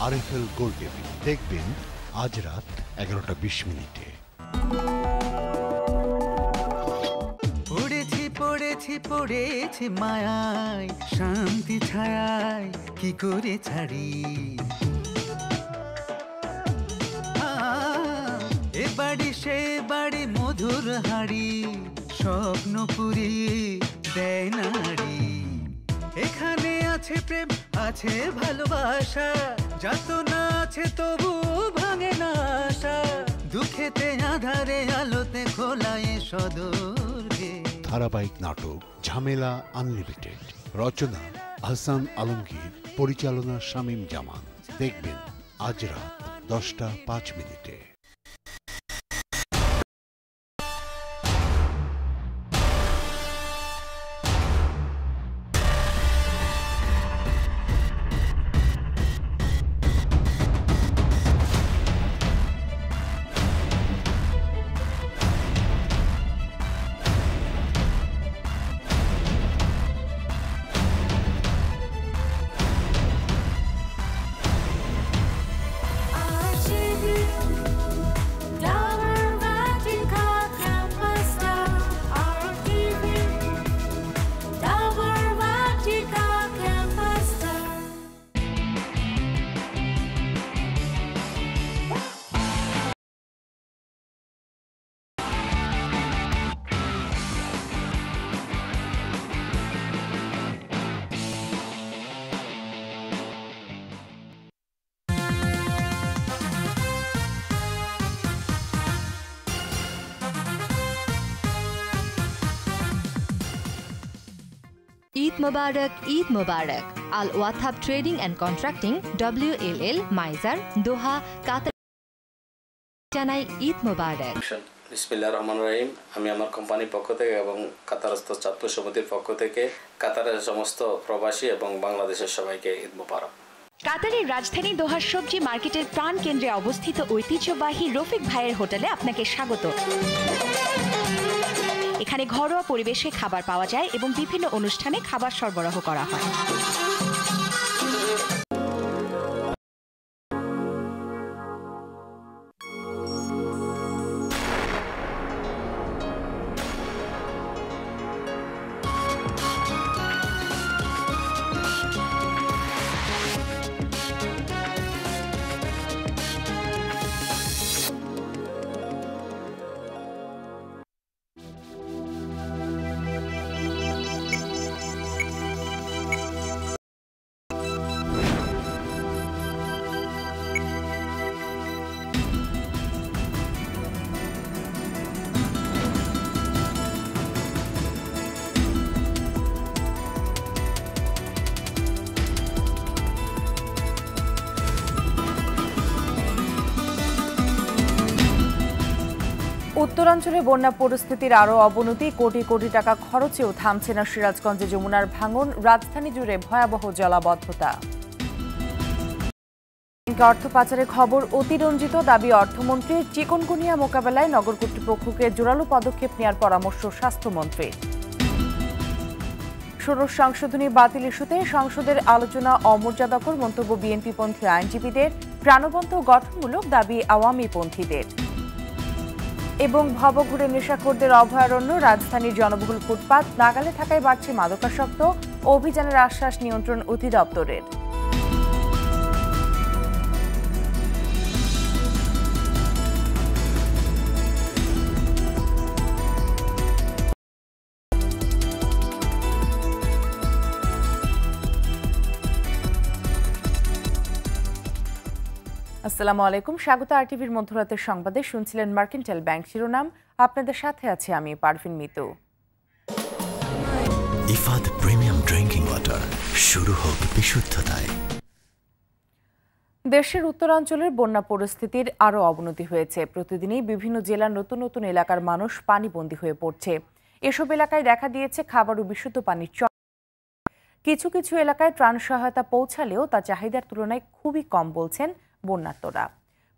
RFL gold TV দেখবেন আজ রাত 11:20। পড়েছি মায়ায় শান্তি ছায়ায় কি করে ছাড়ি এ বাড়ি সে বাড়ি মধুর হাড়ি স্বপ্ন পুরি দেয় নারী এখানে আছে প্রেম আছে ভালোবাসা যাতনা আছে তবু ভাঙে না আশা দুঃখেতে আধারে আলোতে খোলায় সদর ধারাবাহিক নাটক ঝামেলা আনলিমিটেড, রচনা আহসান আলমগীর, পরিচালনা শামীম জামান। দেখবেন আজ রাত 10:05। ঈদ মোবারক। Al Wathab trading and contracting WLL মাইজার দোহা কাতার জানাই ঈদ মোবারক। বিসমিল্লাহির রহমানির রহিম। আমি আমার কোম্পানির পক্ষ থেকে এবং কাতারস্থ ছাত্র সমিতির পক্ষ থেকে কাতারের সমস্ত প্রবাসী এবং বাংলাদেশের সবাইকে ঈদ মোবারক। কাতারের রাজধানী দোহার সবজি মার্কেটের প্রাণ কেন্দ্রে অবস্থিত ঐতিহ্যবাহী রফিক ভাইয়ের হোটেলে আপনাকে স্বাগত। এখানে ঘরোয়া পরিবেশে খাবার পাওয়া যায় এবং বিভিন্ন অনুষ্ঠানে খাবার সরবরাহ করা হয়। উত্তরাঞ্চলে বন্যা পরিস্থিতির আরও অবনতি, কোটি কোটি টাকা খরচেও থামছে না সিরাজগঞ্জে যমুনার ভাঙন, রাজধানী জুড়ে ভয়াবহ জলাবদ্ধতা। অর্থ পাচারের খবর অতিরঞ্জিত, দাবি অর্থমন্ত্রীর। চিকনগুনিয়া মোকাবেলায় নগর কর্তৃপক্ষকে জোরালো পদক্ষেপ নেওয়ার পরামর্শ স্বাস্থ্যমন্ত্রীর। ষোড়শ সংশোধনী বাতিল ইস্যুতে সংসদের আলোচনা অমর্যাদাকর, মন্তব্য বিএনপিপন্থী আইনজীবীদের। প্রাণবন্ত গঠনমূলক দাবি আওয়ামীপন্থীদের। এবং ভবঘুরে নেশাখোরদের অভয়ারণ্য, রাজধানীর জনবহুল ফুটপাত নাগালে থাকায় বাড়ছে মাদকাসক্ত, অভিযানের আশ্বাস নিয়ন্ত্রণ অধিদপ্তরের। আসসালামু আলাইকুম, স্বাগত RTVর মধ্যরাতের সংবাদে। শুনছিলেন মার্কেন্টাইল ব্যাংক শিরোনাম, আপনাদের সাথে আছি আমি Parvin Mitu. Ifad premium drinking water, শুরু হোক বিশুদ্ধতায়। দেশের উত্তরাঞ্চলের বন্যা পরিস্থিতির আরও অবনতি হয়েছে। প্রতিদিনই বিভিন্ন জেলার নতুন নতুন এলাকার মানুষ পানিবন্দী হয়ে পড়ছে। এসব এলাকায় দেখা দিয়েছে খাবার ও বিশুদ্ধ পানির কিছু কিছু এলাকায় ত্রাণ সহায়তা পৌঁছালেও তা চাহিদার তুলনায় খুবই কম বলছেন বন্যার্তরা।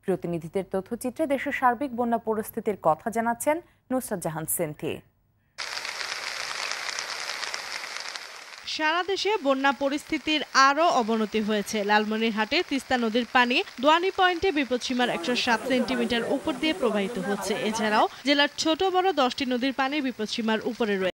প্রতিনিধিদের তথ্যচিত্রে দেশের সার্বিক বন্যা পরিস্থিতির কথা জানাচ্ছেন নুসরাত জাহান সেন্থি। সারা দেশে বন্যা পরিস্থিতির আরও অবনতি হয়েছে। লালমনিরহাটে তিস্তা নদীর পানি দোয়ানি পয়েন্টে বিপদসীমার 107 সেন্টিমিটার উপর দিয়ে প্রবাহিত হচ্ছে। এছাড়াও জেলার ছোট বড় 10টি নদীর পানি বিপদসীমার উপরে রয়েছে।